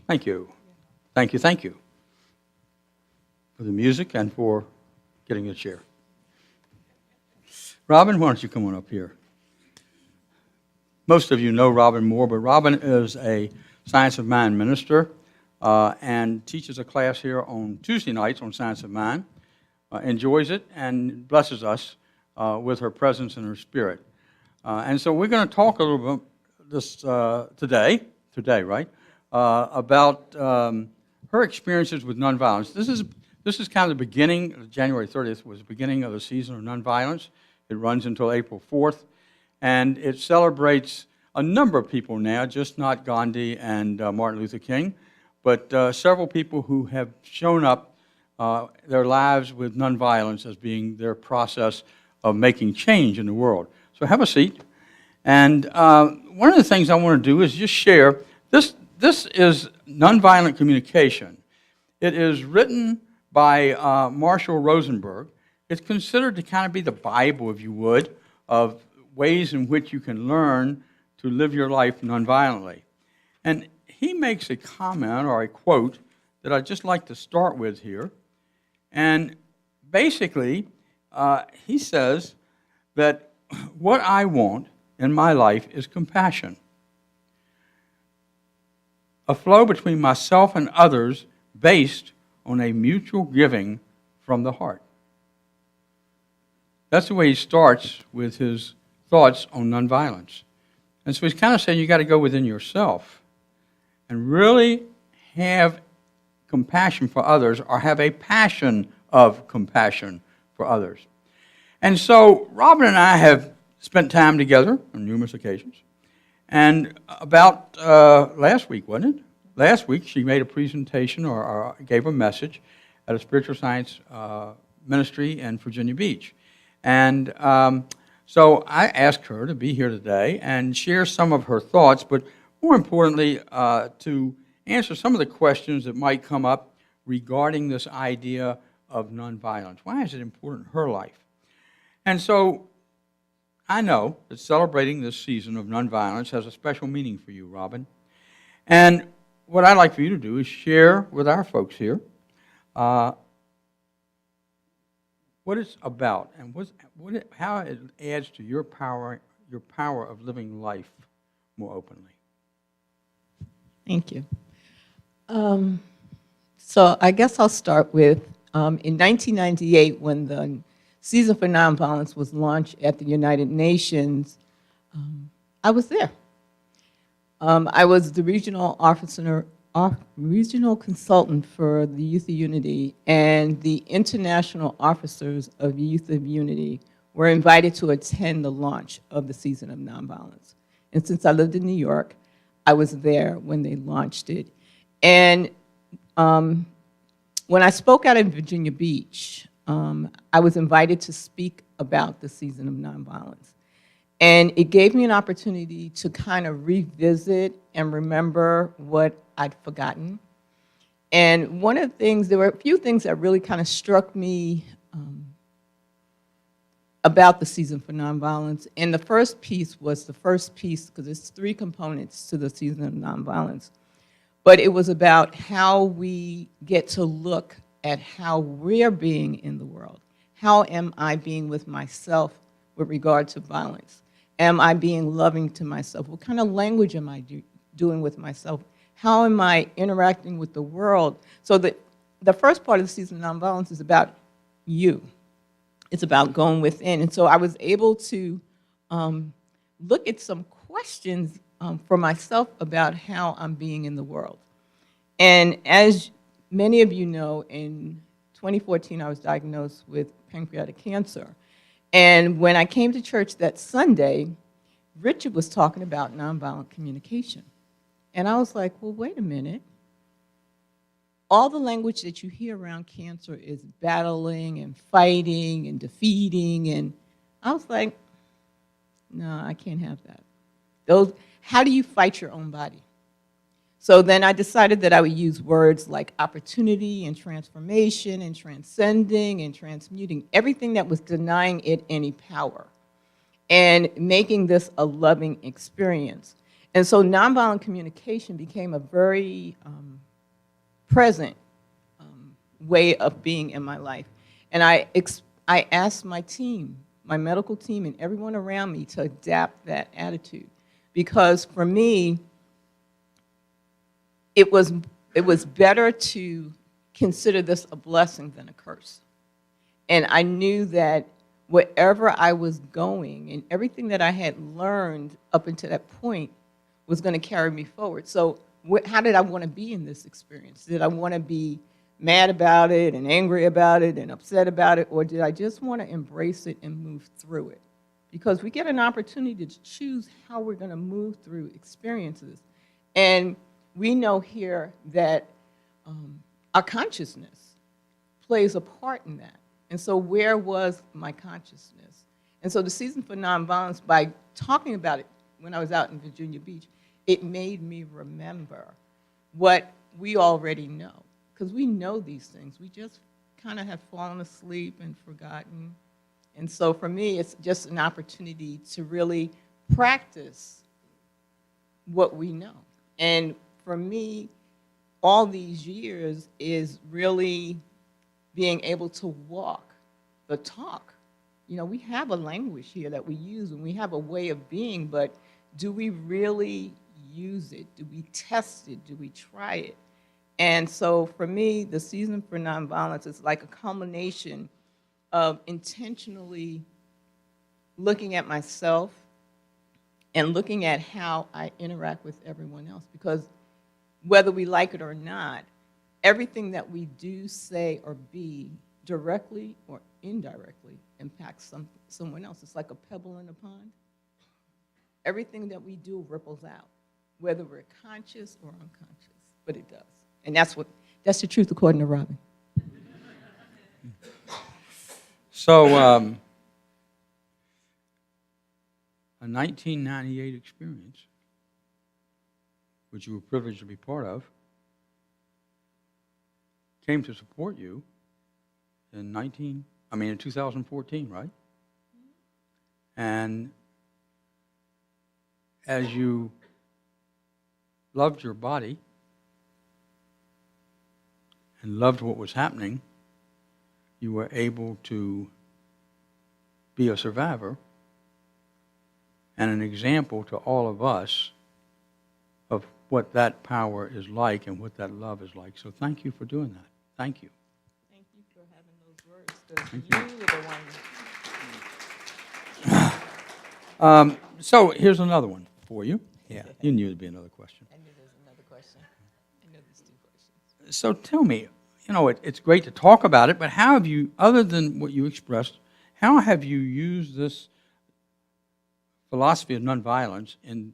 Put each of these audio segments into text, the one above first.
Thank you. Thank you, thank you for the music and for getting a chair. Robin, why don't you come on up here? Most of you know Robin Moore, but Robin is a Science of Mind minister and teaches a class here on Tuesday nights on Science of Mind, enjoys it, and blesses us with her presence and her spirit. And so we're going to talk a little bit this today, right, about her experiences with nonviolence. This is kind of the beginning. January 30th was the beginning of the season of nonviolence. It runs until April 4th, and it celebrates a number of people now, just not Gandhi and Martin Luther King, but several people who have shown up their lives with nonviolence as being their process of making change in the world. So have a seat. And one of the things I want to do is just share, this is Nonviolent Communication. It is written by Marshall Rosenberg. It's considered to kind of be the Bible, if you would, of ways in which you can learn to live your life nonviolently. And he makes a comment or a quote that I'd just like to start with here. And basically, he says that what I want in my life is compassion. A flow between myself and others based on a mutual giving from the heart. That's the way he starts with his thoughts on nonviolence. And so he's kind of saying you got to go within yourself and really have compassion for others or have a passion of compassion for others. And so Robin and I have spent time together on numerous occasions. And about last week, wasn't it? Last week she made a presentation or gave a message at a spiritual science ministry in Virginia Beach. And so I asked her to be here today and share some of her thoughts, but more importantly, to answer some of the questions that might come up regarding this idea of nonviolence. Why is it important in her life? And so I know that celebrating this season of nonviolence has a special meaning for you, Robin. And what I'd like for you to do is share with our folks here what it's about and how it adds to your power of living life more openly. Thank you. So I guess I'll start with, in 1998, when the Season for Nonviolence was launched at the United Nations, I was there. I was the regional consultant for the Youth of Unity, and the international officers of Youth of Unity were invited to attend the launch of the Season of Nonviolence. And since I lived in New York, I was there when they launched it. And when I spoke out in Virginia Beach, I was invited to speak about the Season of Nonviolence. And it gave me an opportunity to kind of revisit and remember what I'd forgotten. And one of the things, there were a few things that really kind of struck me about the Season for Nonviolence. And the first piece was because it's 3 components to the Season of Nonviolence. But it was about how we get to look at how we're being in the world. How am I being with myself with regard to violence? Am I being loving to myself? What kind of language am I doing with myself? How am I interacting with the world? So the first part of the Season of Nonviolence is about you. It's about going within. And so I was able to look at some questions for myself about how I'm being in the world. And as many of you know, in 2014, I was diagnosed with pancreatic cancer. And when I came to church that Sunday, Richard was talking about nonviolent communication. And I was like, well, wait a minute. All the language that you hear around cancer is battling and fighting and defeating. And I was like, no, I can't have that. How do you fight your own body? So then I decided that I would use words like opportunity and transformation and transcending and transmuting, everything that was denying it any power, and making this a loving experience. And so nonviolent communication became a very present way of being in my life. And I asked my team, my medical team, and everyone around me to adapt that attitude. Because for me, it was better to consider this a blessing than a curse. And I knew that wherever I was going and everything that I had learned up until that point was going to carry me forward. So how did I want to be in this experience? Did I want to be mad about it and angry about it and upset about it, or did I just want to embrace it and move through it? Because we get an opportunity to choose how we're going to move through experiences. And we know here that our consciousness plays a part in that. And so where was my consciousness? And so the Season for Nonviolence, by talking about it when I was out in Virginia Beach, it made me remember what we already know. Because we know these things. We just kind of have fallen asleep and forgotten. And so for me, it's just an opportunity to really practice what we know. And for me, all these years is really being able to walk the talk. You know, we have a language here that we use and we have a way of being, but do we really use it? Do we test it? Do we try it? And so for me, the Season for Nonviolence is like a culmination of intentionally looking at myself and looking at how I interact with everyone else. Because whether we like it or not, everything that we do, say, or be directly or indirectly impacts someone else. It's like a pebble in a pond. Everything that we do ripples out, whether we're conscious or unconscious, but it does. And that's the truth according to Robin. So, a 1998 experience, which you were privileged to be part of, came to support you in 2014, right? And as you loved your body and loved what was happening, you were able to be a survivor and an example to all of us of what that power is like and what that love is like. So thank you for doing that. Thank you. Thank you for having those words, because you were the one. So here's another one for you. Yeah, you knew there'd be another question. I knew there was another question. I know there's two questions. So tell me, you know, it's great to talk about it, but how have you, other than what you expressed, how have you used this philosophy of nonviolence in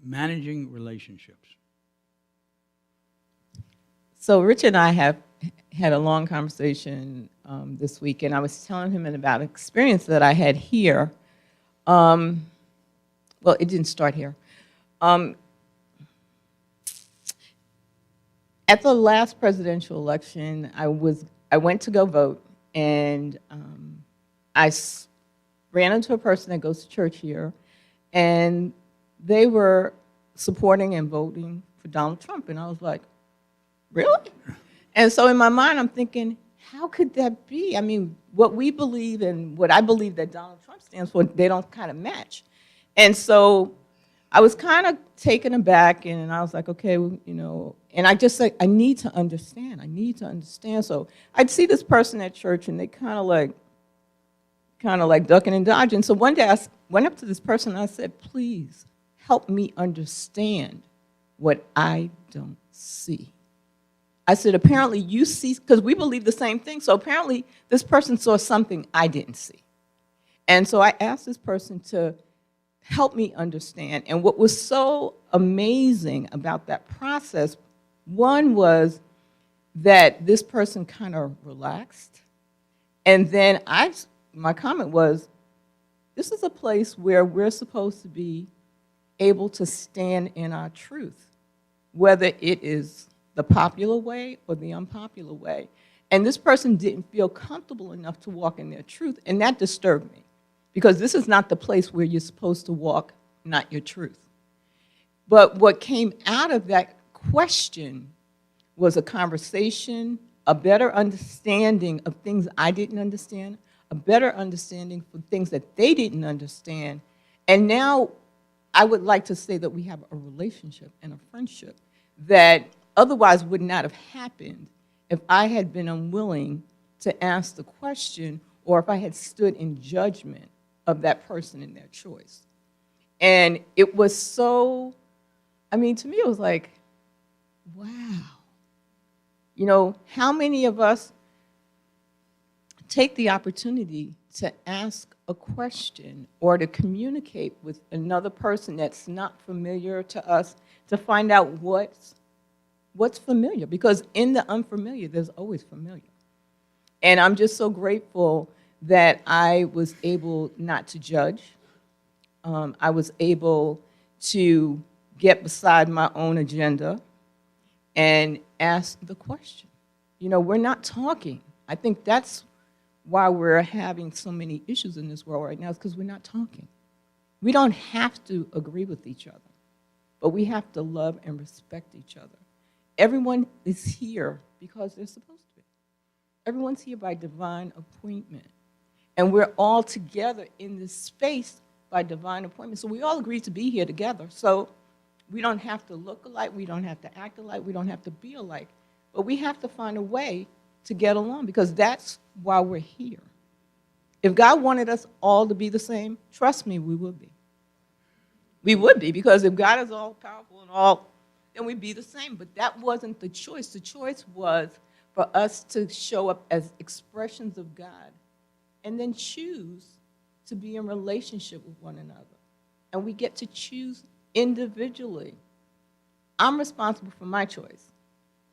managing relationships? So Rich and I have had a long conversation this week, and I was telling him about an experience that I had here. Well, it didn't start here. At the last presidential election, I went to go vote, and I ran into a person that goes to church here, and they were supporting and voting for Donald Trump, and I was like, really? And so in my mind, I'm thinking, how could that be? I mean, what we believe and what I believe that Donald Trump stands for, they don't kind of match. And so I was kind of taken aback, and I was like, okay, well, you know, and I just said, I need to understand. I need to understand. So I'd see this person at church, and they kind of like ducking and dodging. So one day I went up to this person, and I said, please help me understand what I don't see. I said, apparently you see, because we believe the same thing, so apparently this person saw something I didn't see. And so I asked this person to help me understand. And what was so amazing about that process, one was that this person kind of relaxed. And then my comment was, this is a place where we're supposed to be able to stand in our truth, whether it is the popular way or the unpopular way. And this person didn't feel comfortable enough to walk in their truth, and that disturbed me, because this is not the place where you're supposed to walk, not your truth. But what came out of that question was a conversation, a better understanding of things I didn't understand, a better understanding for things that they didn't understand. And now I would like to say that we have a relationship and a friendship that otherwise would not have happened if I had been unwilling to ask the question or if I had stood in judgment of that person and their choice. And it was so, I mean, to me, it was like, wow. You know, how many of us take the opportunity to ask a question or to communicate with another person that's not familiar to us to find out what's familiar? Because in the unfamiliar, there's always familiar. And I'm just so grateful that I was able not to judge. I was able to get beside my own agenda and ask the question. You know, we're not talking. I think that's why we're having so many issues in this world right now, is because we're not talking. We don't have to agree with each other, but we have to love and respect each other. Everyone is here because they're supposed to be. Everyone's here by divine appointment. And we're all together in this space by divine appointment. So we all agreed to be here together. So we don't have to look alike, we don't have to act alike, we don't have to be alike. But we have to find a way to get along, because that's why we're here. If God wanted us all to be the same, trust me, we would be. We would be, because if God is all powerful and all, then we'd be the same. But that wasn't the choice. The choice was for us to show up as expressions of God and then choose to be in relationship with one another. And we get to choose individually. I'm responsible for my choice.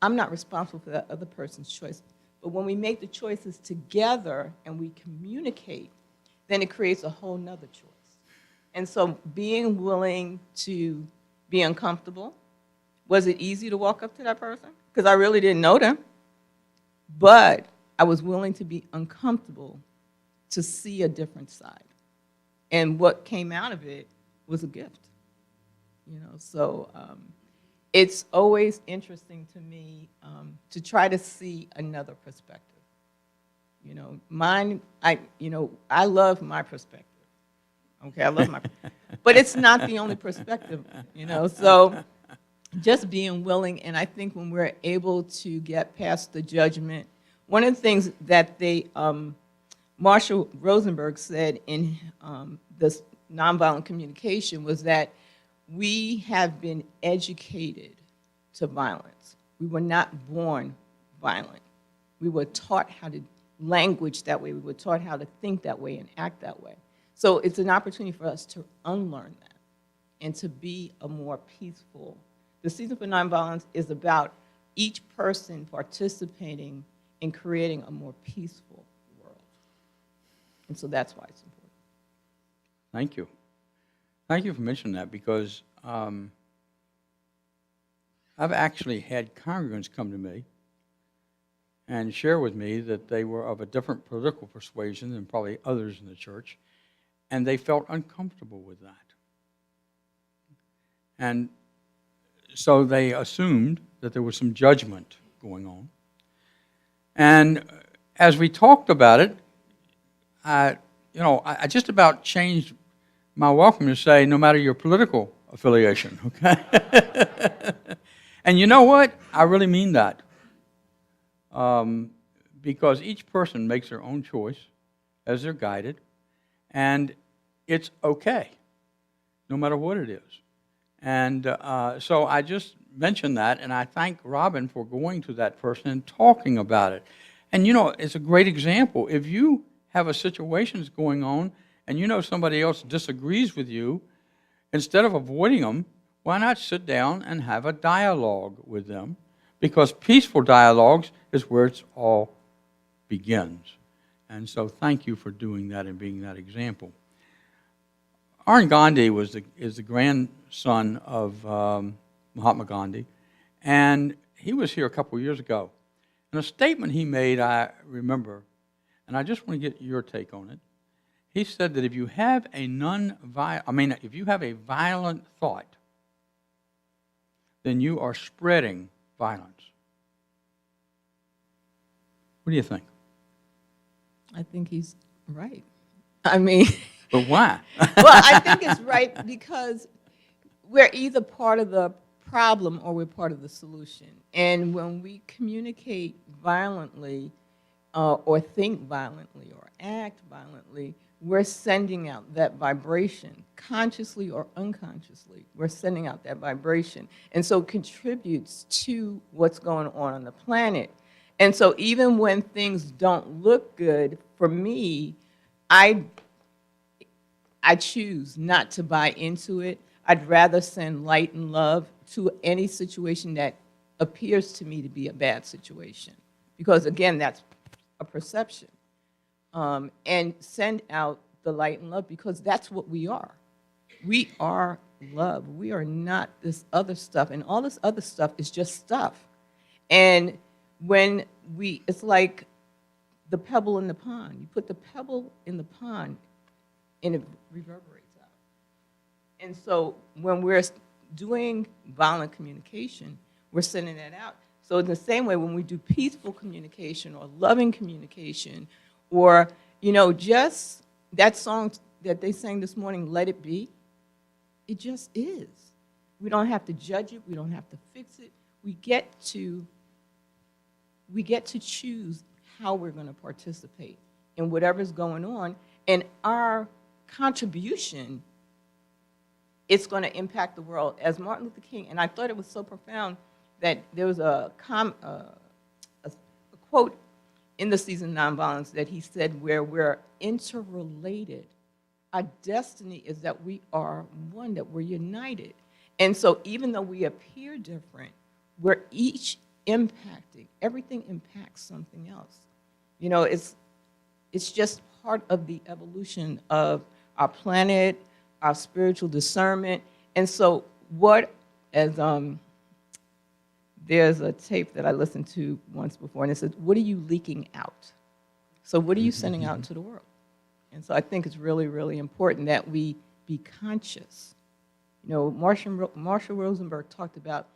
I'm not responsible for that other person's choice. But when we make the choices together and we communicate, then it creates a whole nother choice. And so being willing to be uncomfortable, was it easy to walk up to that person? Because I really didn't know them. But I was willing to be uncomfortable to see a different side. And what came out of it was a gift. You know, so it's always interesting to me to try to see another perspective. You know, I love my perspective. Okay, I love my, but it's not the only perspective, you know. So just being willing, and I think when we're able to get past the judgment, one of the things that Marshall Rosenberg said in this nonviolent communication was that we have been educated to violence. We were not born violent. We were taught how to language that way. We were taught how to think that way and act that way. So it's an opportunity for us to unlearn that and to be a more peaceful. The Season for Nonviolence is about each person participating in creating a more peaceful world. And so that's why it's important. Thank you. Thank you for mentioning that, because I've actually had congregants come to me and share with me that they were of a different political persuasion than probably others in the church, and they felt uncomfortable with that. And so they assumed that there was some judgment going on. And as we talked about it, I just about changed my welcome to say, no matter your political affiliation, okay? And you know what? I really mean that. Because each person makes their own choice as they're guided, and it's okay, no matter what it is. And so I just mentioned that, and I thank Robin for going to that person and talking about it. And, you know, it's a great example. If you have a situation that's going on and you know somebody else disagrees with you, instead of avoiding them, why not sit down and have a dialogue with them? Because peaceful dialogues is where it all begins. And so thank you for doing that and being that example. Arun Gandhi is the grandson of Mahatma Gandhi, and he was here a couple years ago. And a statement he made, I remember, and I just want to get your take on it. He said that if you have a violent thought, then you are spreading violence. What do you think? I think he's right. I mean, But why? well, I think it's right because we're either part of the problem or we're part of the solution. And when we communicate violently or think violently or act violently, we're sending out that vibration, consciously or unconsciously. We're sending out that vibration. And so it contributes to what's going on the planet. And so even when things don't look good, for me, I choose not to buy into it. I'd rather send light and love to any situation that appears to me to be a bad situation. Because again, that's a perception. And send out the light and love because that's what we are. We are love. We are not this other stuff. And all this other stuff is just stuff. And when it's like the pebble in the pond. You put the pebble in the pond and it reverberates out. And so when we're doing violent communication, we're sending that out. So in the same way, when we do peaceful communication or loving communication, or, just that song that they sang this morning, Let It Be, it just is. We don't have to judge it. We don't have to fix it. We get to choose how we're going to participate in whatever's going on. And our contribution, it's going to impact the world. As Martin Luther King, and I thought it was so profound that there was a quote in the Season of Nonviolence that he said, where we're interrelated. Our destiny is that we are one, that we're united. And so even though we appear different, we're each impacting. Everything impacts something else. It's just part of the evolution of our planet, our spiritual discernment. And so there's a tape that I listened to once before, and it says, what are you leaking out? So what are you sending out into the world? And so I think it's really, really important that we be conscious. Marshall Rosenberg talked about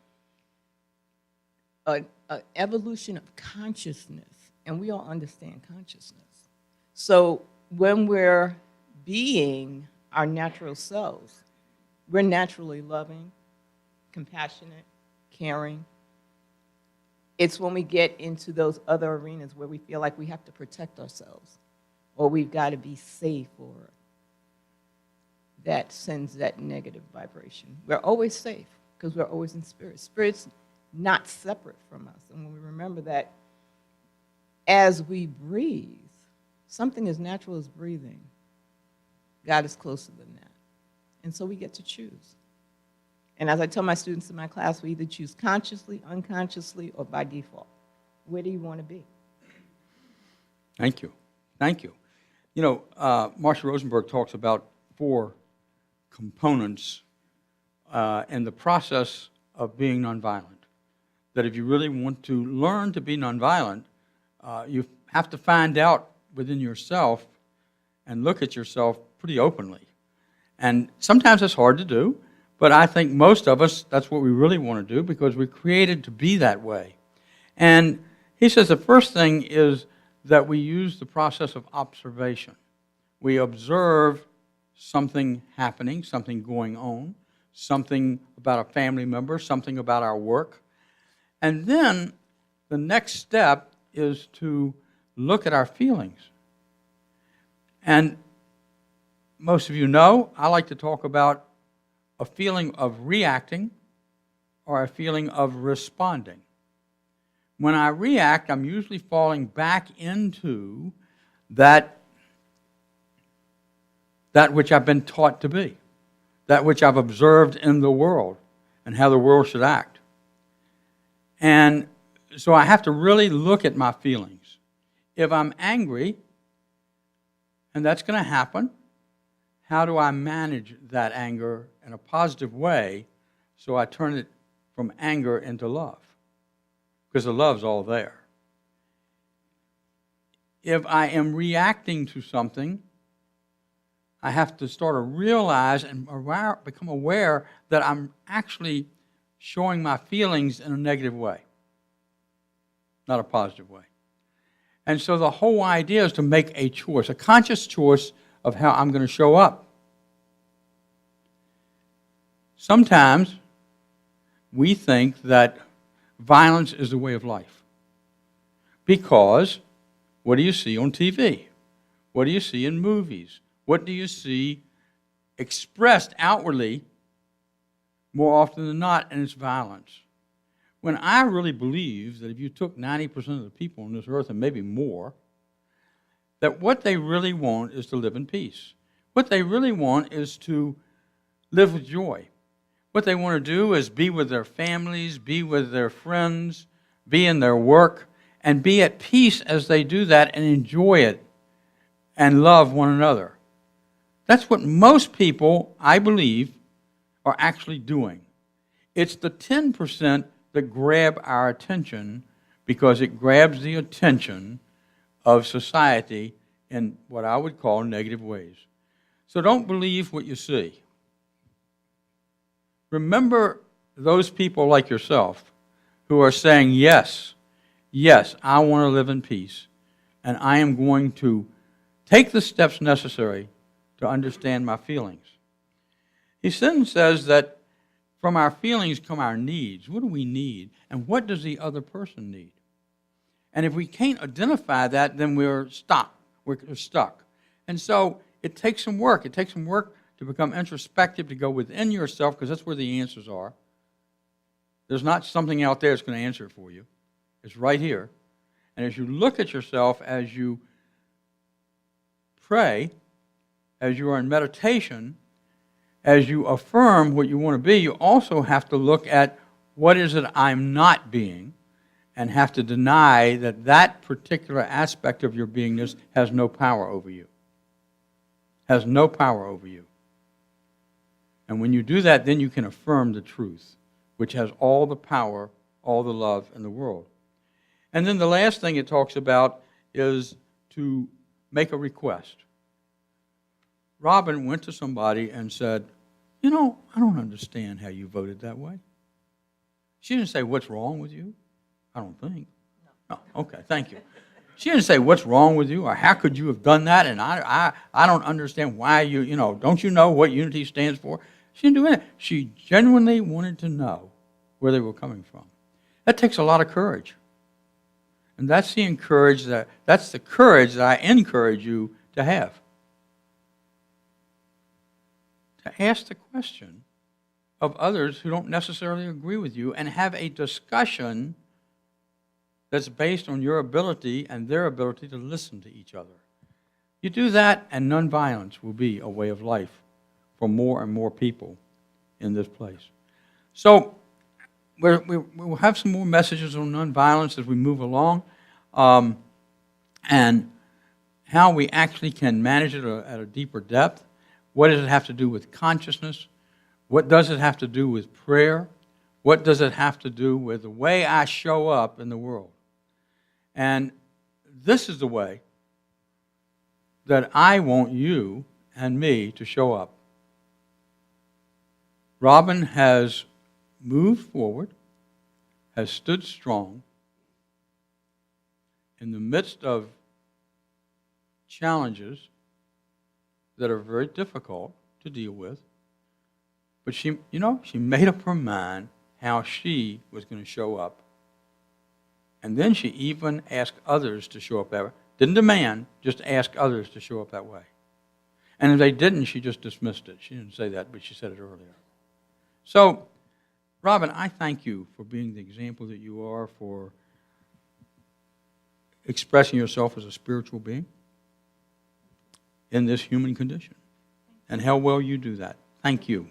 an evolution of consciousness, and we all understand consciousness. So when we're being our natural selves, we're naturally loving, compassionate, caring. It's when we get into those other arenas where we feel like we have to protect ourselves, or we've got to be safe, or that sends that negative vibration. We're always safe because we're always in spirit. Spirit's not separate from us. And when we remember that as we breathe, something as natural as breathing, God is closer than that. And so we get to choose. And as I tell my students in my class, we either choose consciously, unconsciously, or by default. Where do you want to be? Thank you. Thank you. Marshall Rosenberg talks about 4 components in the process of being nonviolent. That if you really want to learn to be nonviolent, you have to find out within yourself and look at yourself pretty openly. And sometimes it's hard to do, but I think most of us, that's what we really want to do because we're created to be that way. And he says the first thing is that we use the process of observation. We observe something happening, something going on, something about a family member, something about our work. And then the next step is to look at our feelings. And most of you know, I like to talk about a feeling of reacting or a feeling of responding. When I react, I'm usually falling back into that which I've been taught to be, that which I've observed in the world and how the world should act. And so I have to really look at my feelings. If I'm angry, and that's going to happen, how do I manage that anger in a positive way so I turn it from anger into love? Because the love's all there. If I am reacting to something, I have to start to realize and become aware that I'm actually showing my feelings in a negative way, not a positive way. And so the whole idea is to make a choice, a conscious choice of how I'm going to show up. Sometimes we think that violence is the way of life because what do you see on TV? What do you see in movies? What do you see expressed outwardly more often than not, and it's violence. When I really believe that if you took 90% of the people on this earth, and maybe more, that what they really want is to live in peace. What they really want is to live with joy. What they want to do is be with their families, be with their friends, be in their work, and be at peace as they do that and enjoy it and love one another. That's what most people, I believe, are actually doing. It's the 10% that grab our attention because it grabs the attention of society in what I would call negative ways. So don't believe what you see. Remember those people like yourself who are saying, yes, I want to live in peace, and I am going to take the steps necessary to understand my feelings. He then says that from our feelings come our needs. What do we need? And what does the other person need? And if we can't identify that, then we're stuck. We're stuck. And so it takes some work. It takes some work to become introspective, to go within yourself, because that's where the answers are. There's not something out there that's going to answer it for you. It's right here. And as you look at yourself, as you pray, as you are in meditation, as you affirm what you want to be, you also have to look at what is it I'm not being, and have to deny that that particular aspect of your beingness has no power over you. Has no power over you. And when you do that, then you can affirm the truth, which has all the power, all the love in the world. And then the last thing it talks about is to make a request. Robin went to somebody and said, I don't understand how you voted that way. She didn't say, what's wrong with you? I don't think. No. Oh, okay, thank you. She didn't say, what's wrong with you, or how could you have done that, and I don't understand why don't you know what unity stands for? She didn't do anything. She genuinely wanted to know where they were coming from. That takes a lot of courage. And that's the courage that I encourage you to have. To ask the question of others who don't necessarily agree with you and have a discussion that's based on your ability and their ability to listen to each other. You do that, and nonviolence will be a way of life for more and more people in this place. So we'll have some more messages on nonviolence as we move along, and how we actually can manage it at a deeper depth. What does it have to do with consciousness? What does it have to do with prayer? What does it have to do with the way I show up in the world? And this is the way that I want you and me to show up. Robin has moved forward, has stood strong in the midst of challenges that are very difficult to deal with. But she made up her mind how she was going to show up. And then she even asked others to show up that way. Didn't demand, just ask others to show up that way. And if they didn't, she just dismissed it. She didn't say that, but she said it earlier. So, Robin, I thank you for being the example that you are, for expressing yourself as a spiritual being in this human condition, and how well you do that. Thank you.